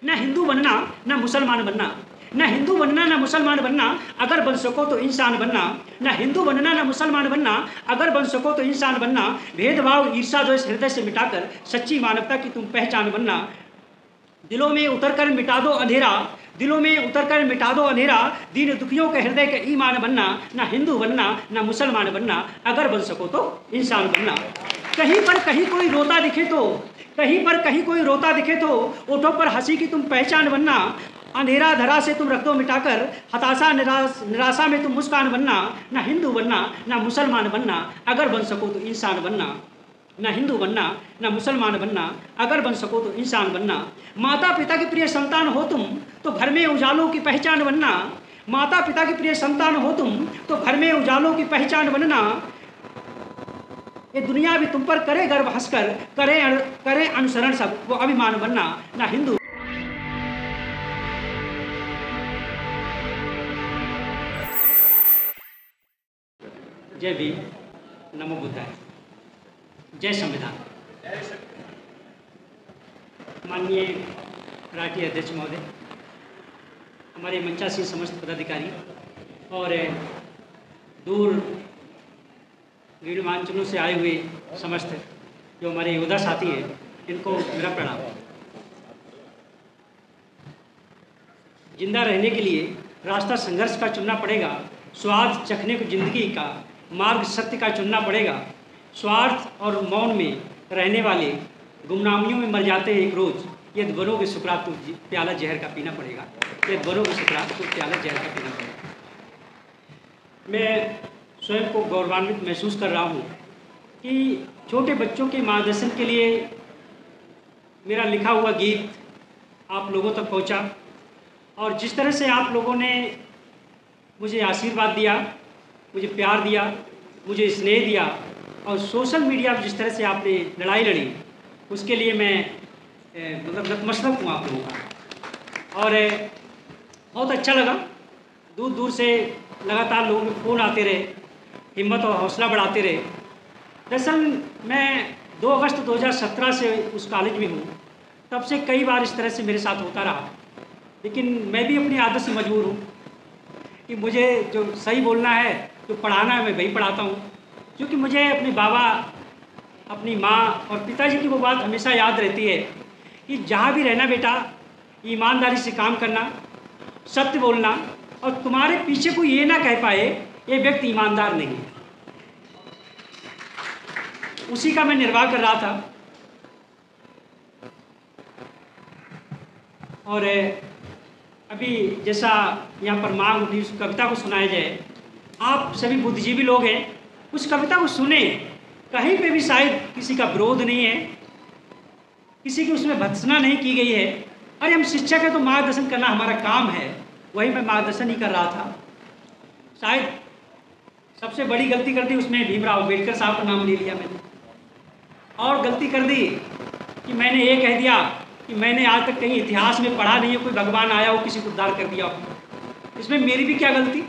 न हिंदू बनना न मुसलमान बनना, न हिंदू बनना न मुसलमान बनना, अगर बन सको तो इंसान बनना। न हिंदू बनना न मुसलमान बनना, अगर बन सको तो इंसान बनना। भेदभाव ईर्षा द्वेष हृदय से मिटाकर सच्ची मानवता की तुम पहचान बनना। दिलों में उतरकर मिटा दो अंधेरा, दिलों में उतरकर मिटा दो अंधेरा, दीन दुखियों के हृदय के ईमान बनना। न हिंदू बनना न मुसलमान बनना, अगर बन सको तो इंसान बनना। कहीं पर कहीं कोई रोता दिखे तो, कहीं पर कहीं कोई रोता दिखे तो, ओठों पर हंसी की तुम पहचान बनना। अंधेरा धरा से तुम रख दो मिटाकर, हताशा निराशा में तुम मुस्कान बनना। न हिंदू बनना न मुसलमान बनना, अगर बन सको तो इंसान बनना। न हिंदू बनना न मुसलमान बनना, अगर बन सको तो इंसान बनना। माता पिता की प्रिय संतान हो तुम तो घर में उजालों की पहचान बनना। माता पिता की प्रिय संतान हो तुम तो घर में उजालों की पहचान बनना। ये दुनिया भी तुम पर करे गर्व हंसकर, करे अनुसरण सब वो अभिमान बनना। न हिंदू। जय भीम, नमो बुद्धाय, जय संविधान। माननीय राष्ट्रीय अध्यक्ष महोदय, हमारे मंचासीन समस्त पदाधिकारी और दूर गीढ़मांचलों से आए हुए समस्त जो हमारे योद्धा साथी हैं, इनको मेरा प्रणाम। जिंदा रहने के लिए रास्ता संघर्ष का चुनना पड़ेगा, स्वाद चखने को जिंदगी का मार्ग सत्य का चुनना पड़ेगा। स्वार्थ और मौन में रहने वाले गुमनामियों में मर जाते हैं एक रोज़, यदि बनोगे सुकरात तो प्याला जहर का पीना पड़ेगा। यदि बनोगे सुकरात तो प्याला जहर का पीना पड़ेगा। मैं स्वयं को गौरवान्वित महसूस कर रहा हूँ कि छोटे बच्चों के मार्गदर्शन के लिए मेरा लिखा हुआ गीत आप लोगों तक पहुँचा, और जिस तरह से आप लोगों ने मुझे आशीर्वाद दिया, मुझे प्यार दिया, मुझे स्नेह दिया, और सोशल मीडिया पर जिस तरह से आपने लड़ाई लड़ी, उसके लिए मैं मतलब नतमस्तक हूँ आप लोगों का। और बहुत अच्छा लगा। दूर दूर से लगातार लोगों के फ़ोन आते रहे, हिम्मत और हौसला बढ़ाते रहे। दरअसल मैं 2 अगस्त 2017 से उस कॉलेज में हूँ, तब से कई बार इस तरह से मेरे साथ होता रहा, लेकिन मैं भी अपनी आदत से मजबूर हूँ कि मुझे जो सही बोलना है, जो पढ़ाना है, मैं वही पढ़ाता हूँ। क्योंकि मुझे अपने बाबा, अपनी माँ और पिताजी की वो बात हमेशा याद रहती है कि जहाँ भी रहना बेटा, ईमानदारी से काम करना, सत्य बोलना, और तुम्हारे पीछे कोई ये ना कह पाए ये व्यक्ति ईमानदार नहीं है। उसी का मैं निर्वाह कर रहा था। और अभी जैसा यहाँ पर मांग उठी, उस कविता को सुनाया जाए। आप सभी बुद्धिजीवी लोग हैं, उस कविता को सुने। कहीं पे भी शायद किसी का विरोध नहीं है, किसी की उसमें भत्सना नहीं की गई है। अरे हम शिक्षक हैं तो मार्गदर्शन करना हमारा काम है, वही मैं मार्गदर्शन ही कर रहा था। शायद सबसे बड़ी गलती कर दी उसमें भीमराव अम्बेडकर साहब का नाम ले लिया मैंने, और गलती कर दी कि मैंने ये कह दिया कि मैंने आज तक कहीं इतिहास में पढ़ा नहीं है कोई भगवान आया हो किसी को उद्धार कर दिया हो। इसमें मेरी भी क्या गलती,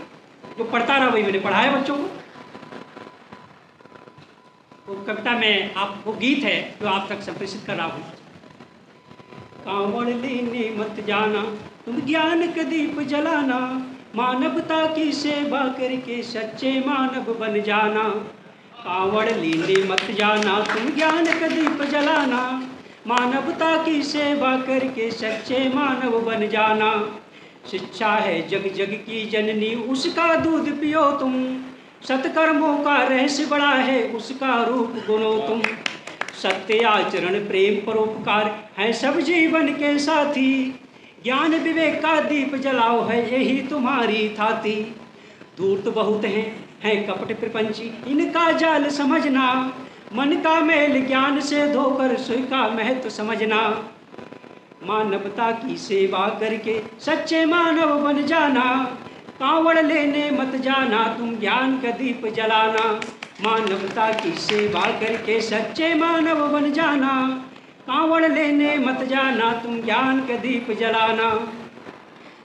जो पढ़ता रहा वही मैंने पढ़ाया बच्चों को। वो कविता में आप, वो गीत है जो आप तक संप्रेषित कर रहा हूँ। कांवड़ लेने मत जाना तुम ज्ञान का दीप जलाना, मानवता की सेवा करके सच्चे मानव बन जाना। कांवड़ लेने मत जाना तुम ज्ञान का दीप जलाना, मानवता की सेवा करके सच्चे मानव बन जाना। शिक्षा है जग जग की जननी, उसका दूध पियो तुम, सत्कर्मों का रहस्य बड़ा है, उसका रूप गुनो तुम। सत्य आचरण प्रेम परोपकार है सब जीवन के साथी, ज्ञान विवेक का दीप जलाओ है यही तुम्हारी थाती। धूर्त बहुत हैं कपट प्रपंची, इनका जाल समझना, मन का मैल ज्ञान से धोकर सुई का महत्व समझना। मानवता की सेवा करके सच्चे मानव बन जाना, कांवड़ लेने मत जाना तुम ज्ञान का दीप जलाना। मानवता की सेवा करके सच्चे मानव बन जाना, कांवड़ लेने मत जाना तुम ज्ञान का दीप जलाना।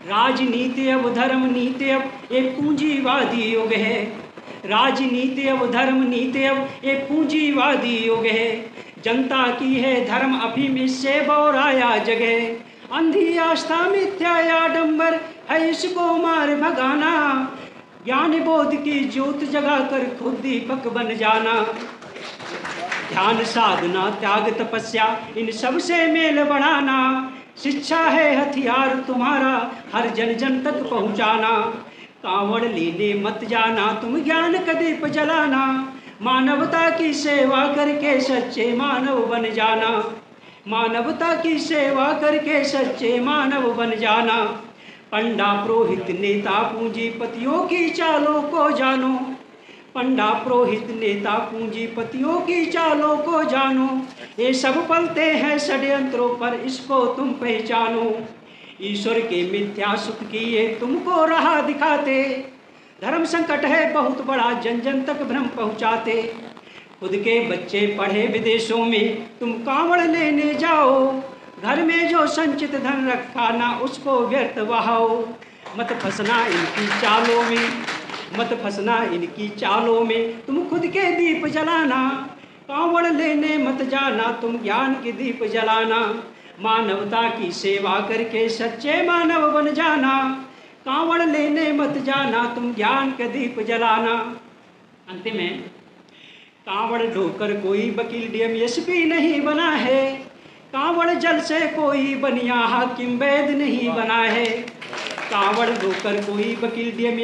राजनीति अब धर्म नीति अब एक पूंजीवादी युग है, राजनीति अब धर्म नीति अब एक पूंजीवादी युग है। जनता की है धर्म अफीम इससे बौराया जगह, अंधी आस्था मिथ्या आडंबर है इसको मार भगाना, ज्ञान बोध की ज्योत जगा कर खुद दीपक बन जाना। ध्यान साधना त्याग तपस्या इन सब से मेल बढ़ाना, शिक्षा है हथियार तुम्हारा हर जन जन तक पहुँचाना। कांवड़ लेने मत जाना तुम ज्ञान का दीप जलाना, मानवता की सेवा करके सच्चे मानव बन जाना। मानवता की सेवा करके सच्चे मानव बन जाना। पंडा पुरोहित नेता पूंजीपतियों की चालों को जानो, पंडा पुरोहित नेता पूंजीपतियों की चालों को जानो। ये सब पलते हैं षड्यंत्रों पर इसको तुम पहचानो। ईश्वर के मिथ्या सुख की ये तुमको राह दिखाते, धर्म संकट है बहुत बड़ा जन जन तक भ्रम पहुँचाते। खुद के बच्चे पढ़े विदेशों में तुम कांवड़ लेने जाओ, घर में जो संचित धन रखा ना उसको व्यर्थ बहाओ। मत फंसना इनकी चालों में, मत फंसना इनकी चालों में, तुम खुद के दीप जलाना। कांवड़ लेने मत जाना तुम ज्ञान के दीप जलाना, मानवता की सेवा करके सच्चे मानव बन जाना। कांवड़ लेने मत जाना तुम ज्ञान के दीप जलाना। अंतिम में, कांवड़ ढोकर कोई वकील डीएम नहीं बना है, कांवड़ जल से कोई बनिया हाकिम वैद नहीं बना है। कांवड़ ढोकर कोई वकील डीएम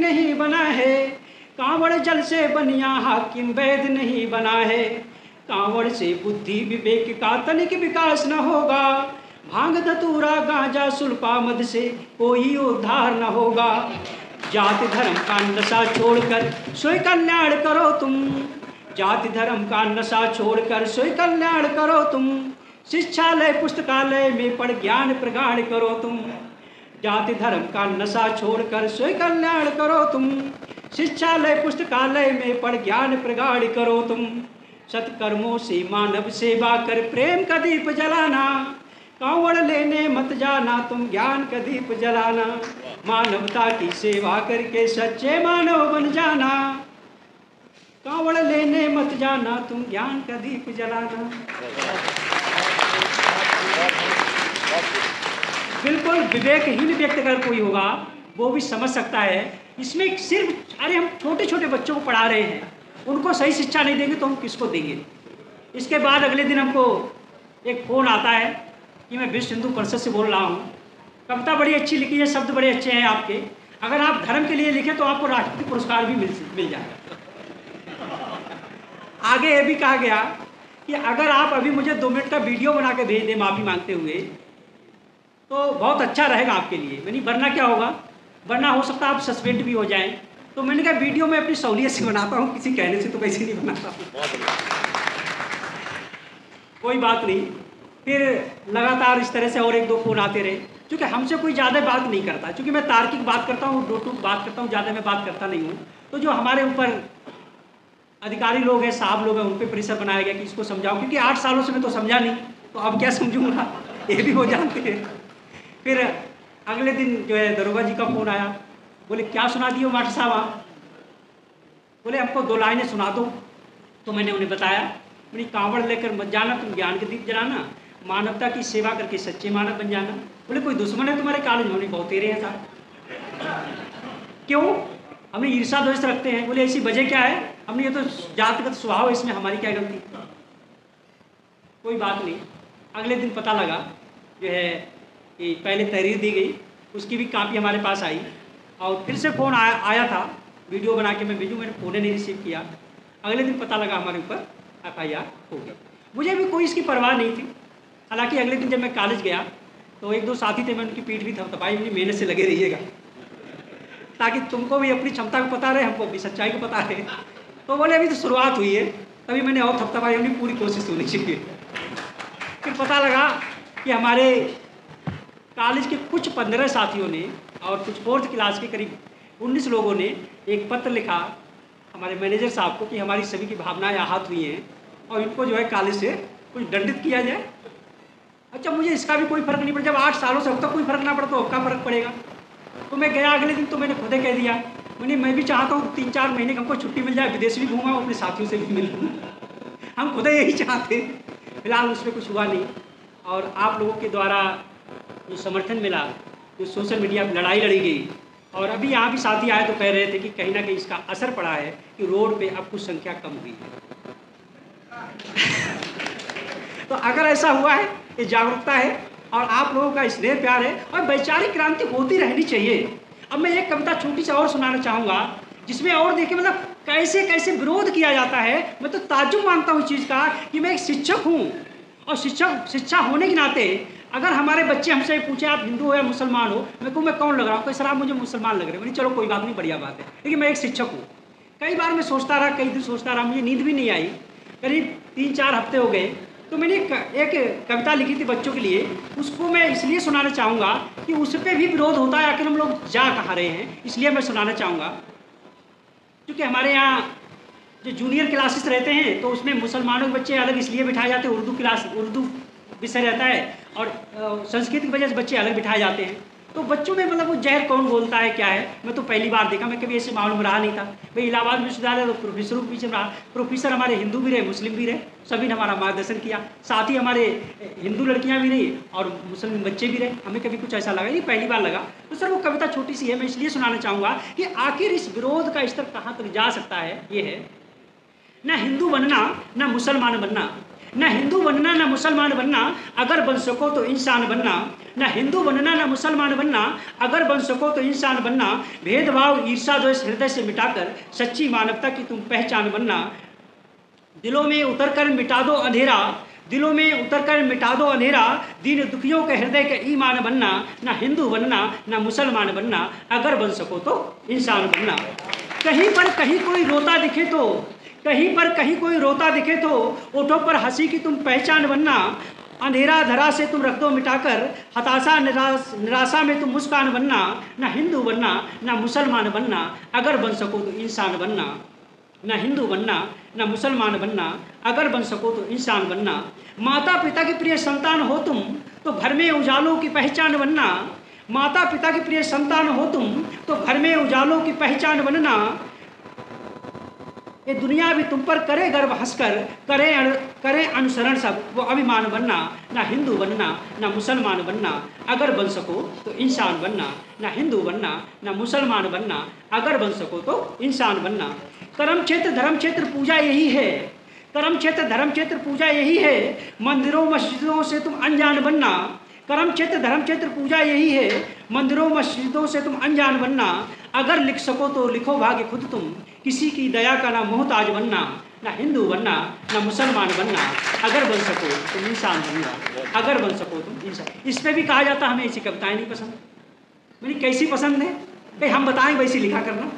नहीं बना है, कांवड़ जल से बनिया हाकिम वैद नहीं बना है। कांवड़ से बुद्धि विवेक का तनिक विकास न होगा, भांग धतूरा गांजा सुल्फा मद से कोई उद्धार न होगा। जाति धर्म का नशा छोड़कर स्वयं कल्याण करो तुम, जाति धर्म का नशा छोड़कर स्वयं कल्याण करो तुम। शिक्षालय पुस्तकालय में पढ़ ज्ञान प्रगाढ़ करो तुम, जाति धर्म का नशा छोड़कर स्वयं कल्याण करो तुम। शिक्षालय पुस्तकालय में पढ़ ज्ञान प्रगाढ़ करो तुम। सत्कर्मों से मानव सेवा कर प्रेम का दीप जलाना, कांवड़ लेने मत जाना तुम ज्ञान का दीप जलाना। मानवता की सेवा करके सच्चे मानव बन जाना, कांवड़ लेने मत जाना तुम ज्ञान का दीप जलाना। बिल्कुल विवेकहीन व्यक्ति अगर कोई होगा वो भी समझ सकता है इसमें सिर्फ, अरे हम छोटे छोटे बच्चों को पढ़ा रहे हैं, उनको सही शिक्षा नहीं देंगे तो हम किसको देंगे। इसके बाद अगले दिन हमको एक फ़ोन आता है कि मैं विश्व हिंदू परिषद से बोल रहा हूँ, कविता बड़ी अच्छी लिखी है, शब्द बड़े अच्छे हैं आपके, अगर आप धर्म के लिए लिखे तो आपको राष्ट्रपति पुरस्कार भी मिल जाएगा। आगे ये भी कहा गया कि अगर आप अभी मुझे 2 मिनट का वीडियो बना के भेज दें माफ़ी मांगते हुए तो बहुत अच्छा रहेगा आपके लिए। मैंने वरना क्या होगा, वरना हो सकता है आप सस्पेंड भी हो जाएं। तो मैंने कहा वीडियो मैं अपनी सहूलियत से बनाता हूँ, किसी कहने से तो वैसे नहीं बनाता हूँ। कोई बात नहीं। फिर लगातार इस तरह से और 1-2 फ़ोन आते रहे, क्योंकि हमसे कोई ज़्यादा बात नहीं करता, क्योंकि मैं तार्किक बात करता हूँ, टूक बात करता हूँ, ज़्यादा मैं बात करता नहीं हूँ। तो जो हमारे ऊपर अधिकारी लोग हैं, साहब लोग हैं, उन पर प्रेशर बनाया गया कि इसको समझाओ, क्योंकि 8 सालों से मैं तो समझा नहीं, तो अब क्या समझूंगा, ये भी हो जानते हैं। फिर अगले दिन जो है दरोगा जी का फ़ोन आया, बोले क्या सुना दिए मास्टर साहब आप? बोले हमको 2 लाइनें सुना दो। तो मैंने उन्हें बताया, मैंने कांवड़ लेकर मत जाना तुम ज्ञान के दीप जलाना, मानवता की सेवा करके सच्चे मानव बन जाना। बोले कोई दुश्मन है तुम्हारे कॉलेज में? बहुत तेरे हैं साहब। क्यों? हमने ईर्षा द्वेष रखते हैं। बोले ऐसी वजह क्या है? हमने ये तो जातिगत स्वभाव है, इसमें हमारी क्या गलती? कोई बात नहीं। अगले दिन पता लगा जो है कि पहले तहरीर दी गई, उसकी भी कापी हमारे पास आई और फिर से फ़ोन आया था, वीडियो बना के मैं भेजूँ, मैंने फ़ोन नहीं रिसीव किया। अगले दिन पता लगा हमारे ऊपर FIR हो गया। मुझे भी कोई इसकी परवाह नहीं थी। हालांकि अगले दिन जब मैं कॉलेज गया तो 1-2 साथी थे, मैं उनकी पीठ भी थपथपाई, अपनी मेहनत से लगे रहिएगा ताकि तुमको भी अपनी क्षमता को पता रहे, हमको अपनी सच्चाई को पता रहे। तो बोले अभी तो शुरुआत हुई है, तभी मैंने और थपथपाई, अपनी पूरी कोशिश होनी चाहिए। फिर पता लगा कि हमारे कॉलेज के कुछ 15 साथियों ने और कुछ 4th क्लास के करीब 19 लोगों ने एक पत्र लिखा हमारे मैनेजर साहब को कि हमारी सभी की भावनाएं आहत हुई हैं और इनको जो है कॉलेज से कुछ दंडित किया जाए। अच्छा, मुझे इसका भी कोई फ़र्क नहीं पड़ा। जब 8 सालों से अब तक कोई फ़र्क ना पड़ा तो अब क्या फ़र्क पड़ेगा। तो मैं गया अगले दिन, तो मैंने खुद ही कह दिया, मैं भी चाहता हूँ 3-4 महीने की हमको छुट्टी मिल जाए, विदेश भी घूमा, अपने साथियों से भी मिल लूँ। हम खुद यही चाहते। फिलहाल उसमें कुछ हुआ नहीं और आप लोगों के द्वारा जो समर्थन मिला, जो सोशल मीडिया पर लड़ाई लड़ी गई, और अभी यहाँ भी साथी आए तो कह रहे थे कि कहीं ना कहीं इसका असर पड़ा है कि रोड पे अब कुछ संख्या कम हुई है। तो अगर ऐसा हुआ है, ये जागरूकता है और आप लोगों का स्नेह प्यार है, और वैचारिक क्रांति होती रहनी चाहिए। अब मैं एक कविता छोटी सी और सुनाना चाहूँगा, जिसमें और देखिए मतलब कैसे कैसे विरोध किया जाता है। मैं तो ताज्जुब मानता हूँ इस चीज़ का कि मैं एक शिक्षक हूँ, और शिक्षा होने के नाते अगर हमारे बच्चे हमसे पूछे आप हिंदू हो या मुसलमान हो, मैं कौन लग रहा हूँ, सर आप मुझे मुसलमान लग रहे हैं। चलो कोई बात नहीं, बढ़िया बात है, लेकिन मैं एक शिक्षक हूँ। कई बार मैं सोचता रहा, कई दिन सोचता रहा, मुझे नींद भी नहीं आई, करीब 3-4 हफ्ते हो गए। तो मैंने एक कविता लिखी थी बच्चों के लिए, उसको मैं इसलिए सुनाना चाहूँगा कि उस पर भी विरोध होता है, आखिर हम लोग जा कहाँ रहे हैं, इसलिए मैं सुनाना चाहूँगा। क्योंकि हमारे यहाँ जो जूनियर क्लासेस रहते हैं तो उसमें मुसलमानों के बच्चे अलग इसलिए बिठाए जाते हैं, उर्दू विषय रहता है, और संस्कृत की वजह से बच्चे अलग बिठाए जाते हैं। तो बच्चों में मतलब वो जहर कौन बोलता है क्या है, मैं तो पहली बार देखा, मैं कभी ऐसे माहौल में रहा नहीं था। भाई इलाहाबाद विश्वविद्यालय तो प्रोफेसरों के पीछे रहा, प्रोफेसर हमारे हिंदू भी रहे, मुस्लिम भी रहे, सभी ने हमारा मार्गदर्शन किया। साथ ही हमारे हिंदू लड़कियां भी रही और मुस्लिम बच्चे भी रहे, हमें कभी कुछ ऐसा लगा, ये पहली बार लगा। तो सर वो कविता छोटी सी है, मैं इसलिए सुनाना चाहूँगा कि आखिर इस विरोध का स्तर कहाँ तक जा सकता है। ये है, ना हिंदू बनना ना मुसलमान बनना, ना हिंदू बनना ना मुसलमान बनना, अगर बन सको तो इंसान बनना। ना हिंदू बनना ना मुसलमान बनना, अगर बन सको तो इंसान बनना। भेदभाव ईर्षा द्वेष हृदय से मिटाकर सच्ची मानवता की तुम पहचान बनना। दिलों में उतरकर मिटा दो अंधेरा, दिलों में उतरकर मिटा दो अंधेरा, दीन दुखियों के हृदय के ईमान बनना। ना हिंदू बनना ना मुसलमान बनना, अगर बन सको तो इंसान बनना। कहीं पर कहीं कोई रोता दिखे तो, कहीं पर कहीं कोई रोता दिखे तो, ओठों पर हंसी की तुम पहचान बनना। अंधेरा धरा से तुम रख दो मिटाकर, हताशा निराशा में तुम मुस्कान बनना। ना हिंदू बनना ना मुसलमान बनना, अगर बन सको तो इंसान बनना। ना हिंदू बनना ना मुसलमान बनना, अगर बन सको तो इंसान बनना। माता पिता की प्रिय संतान हो तुम तो घर में उजालों की पहचान बनना। माता पिता की प्रिय संतान हो तुम तो घर में उजालों की पहचान बनना। ये दुनिया भी तुम पर करे गर्व हंसकर, करे अनुसरण सब वो अभिमान बनना। ना हिंदू बनना ना मुसलमान बनना, अगर बन सको तो इंसान बनना। ना हिंदू बनना ना मुसलमान बनना, अगर बन सको तो इंसान बनना। कर्म क्षेत्र धर्म क्षेत्र पूजा यही है, कर्म क्षेत्र धर्म क्षेत्र पूजा यही है, मंदिरों मस्जिदों से तुम अनजान बनना। कर्म क्षेत्र धर्म क्षेत्र पूजा यही है, मंदिरों मस्जिदों से तुम अनजान बनना। अगर लिख सको तो लिखो भाग्य खुद तुम, किसी की दया का ना मोहताज बनना। ना हिंदू बनना ना मुसलमान बनना, अगर बन सको तो इंसान बनना। अगर बन सको तुम इंसान। इस पर भी कहा जाता हमें ऐसी कविताएं नहीं पसंद। मैंने कैसी पसंद है भाई, हम बताएं वैसी लिखा करना।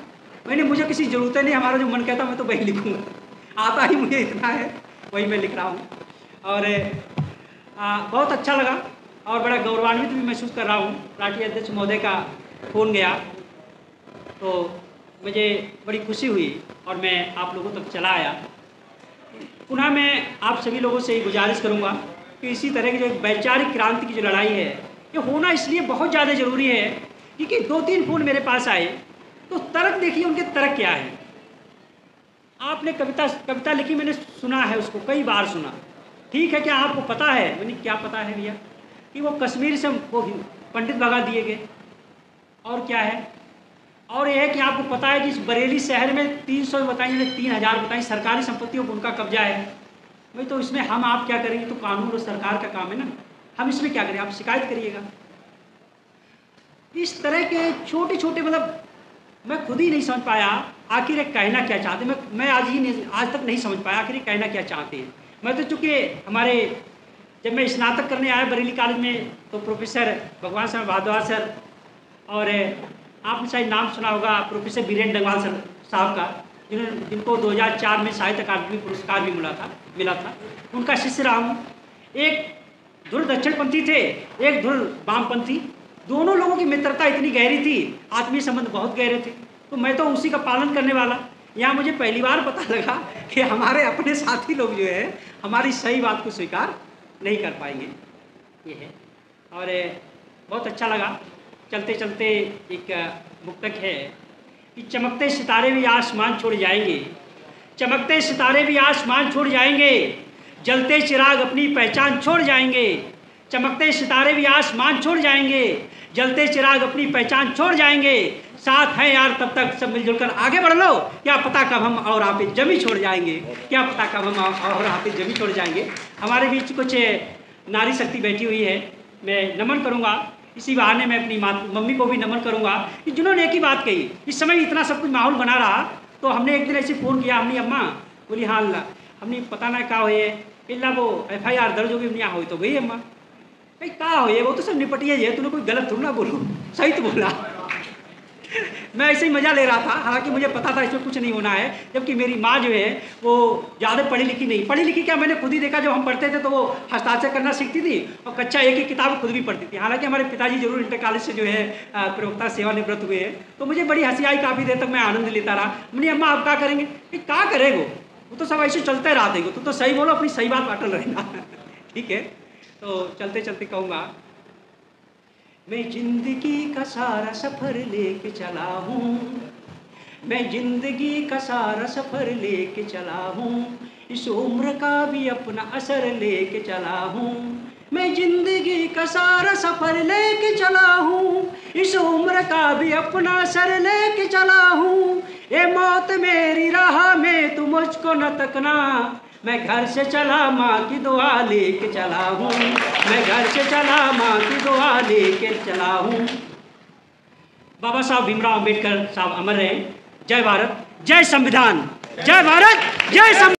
मैंने मुझे किसी ज़रूरत नहीं, हमारा जो मन कहता मैं तो वही लिखूँगा। आता ही मुझे इतना है, वही मैं लिख रहा हूँ। और बहुत अच्छा लगा और बड़ा गौरवान्वित भी महसूस कर रहा हूँ। राष्ट्रीय अध्यक्ष महोदय का फ़ोन गया तो मुझे बड़ी खुशी हुई और मैं आप लोगों तक चला आया। पुनः मैं आप सभी लोगों से गुजारिश करूँगा कि इसी तरह की जो वैचारिक क्रांति की जो लड़ाई है, ये होना इसलिए बहुत ज़्यादा ज़रूरी है क्योंकि 2-3 फ़ोन मेरे पास आए तो तर्क देखिए उनके तर्क क्या है। आपने कविता लिखी, मैंने सुना है उसको, कई बार सुना। ठीक है, क्या आपको पता है? मैंने क्या पता है भैया कि वो कश्मीर से वो पंडित भगा दिए गए, और क्या है? और यह है कि आपको पता है कि इस बरेली शहर में 300 बताइए 3000 बताइए सरकारी संपत्तियों पर उनका कब्जा है। भाई तो इसमें हम आप क्या करेंगे? तो कानून और सरकार का काम है ना, हम इसमें क्या करें? आप शिकायत करिएगा। इस तरह के छोटे छोटे मतलब मैं खुद ही नहीं समझ पाया आखिर एक कहना क्या चाहते। मैं आज तक नहीं समझ पाया आखिर कहना क्या चाहते हैं। मैं तो चूँकि हमारे जब मैं स्नातक करने आया बरेली कॉलेज में तो प्रोफेसर भगवान सिंह भारद्वाज सर और आपने शायद नाम सुना होगा प्रोफेसर बीरेन डंगवाल सर साहब का, जिनको 2004 में साहित्य अकादमी पुरस्कार भी मिला था। उनका शिष्य रहा हूँ। एक धुर दक्षिणपंथी थे, एक धुर वामपंथी। दोनों लोगों की मित्रता इतनी गहरी थी, आत्मीय संबंध बहुत गहरे थे। तो मैं तो उसी का पालन करने वाला। यहाँ मुझे पहली बार पता लगा कि हमारे अपने साथी लोग जो है हमारी सही बात को स्वीकार नहीं कर पाएंगे, ये है। और बहुत अच्छा लगा। चलते चलते एक मुक्तक है कि चमकते सितारे भी आसमान छोड़ जाएंगे, चमकते सितारे भी आसमान छोड़ जाएंगे, जलते चिराग अपनी पहचान छोड़ जाएंगे, चमकते सितारे भी आसमान छोड़ जाएंगे, जलते चिराग अपनी पहचान छोड़ जाएंगे, साथ हैं यार तब तक सब मिलजुल कर आगे बढ़ लो, क्या पता कब हम और आप जमी छोड़ जाएंगे, क्या पता कब हम और आप जमी छोड़ जाएंगे। हमारे बीच कुछ नारी शक्ति बैठी हुई है, मैं नमन करूँगा, इसी बहाने मैं अपनी मम्मी को भी नमन करूँगा कि जिन्होंने एक ही बात कही। इस समय इतना सब कुछ माहौल बना रहा, तो हमने एक दिन ऐसे फ़ोन किया, हमने अम्मा बोली हाँ अल्लाह, हमने पता ना क्या हुए इल्ला वो FIR दर्ज होगी, हमने यहाँ हुई तो गई अम्मा कहीं क्या हुए, वो तो सब निपटिए है, तूने कोई गलत थोड़ा ना बोलो, सही तो बोला। मैं ऐसे ही मज़ा ले रहा था, हालांकि मुझे पता था इसमें कुछ नहीं होना है, जबकि मेरी माँ जो है वो ज़्यादा पढ़ी लिखी नहीं, पढ़ी लिखी क्या मैंने खुद ही देखा, जब हम पढ़ते थे तो वो हस्ताक्षर करना सीखती थी और कक्षा एक ही किताब खुद भी पढ़ती थी। हालांकि हमारे पिताजी जरूर इंटर कॉलेज से जो है प्रवक्ता सेवानिवृत्त हुए हैं, तो मुझे बड़ी हंसी आई, काफ़ी देर तक मैं आनंद लेता रहा। मैंने अम्मा आप क्या करेंगे, क्या करेगो, वो तो सब ऐसे चलते रहा देंगे, तो सही बोलो, अपनी सही बात अटल रहना। ठीक है, तो चलते चलते कहूँगा, मैं जिंदगी का सारा सफ़र लेके चला हूँ, मैं जिंदगी का सारा सफ़र लेके चला हूँ, इस उम्र का भी अपना असर लेके चला हूँ, मैं जिंदगी का सारा सफ़र लेके चला हूँ, इस उम्र का भी अपना असर लेके चला हूँ, ये मौत मेरी राह में तू मुझको न तकना, मैं घर से चला माँ की दुआ लेके चला हूँ, मैं घर से चला माँ की दुआ लेके चला हूँ। बाबा साहब भीमराव अम्बेडकर साहब अमर रहे। जय भारत, जय संविधान, जय भारत, जय संविधान।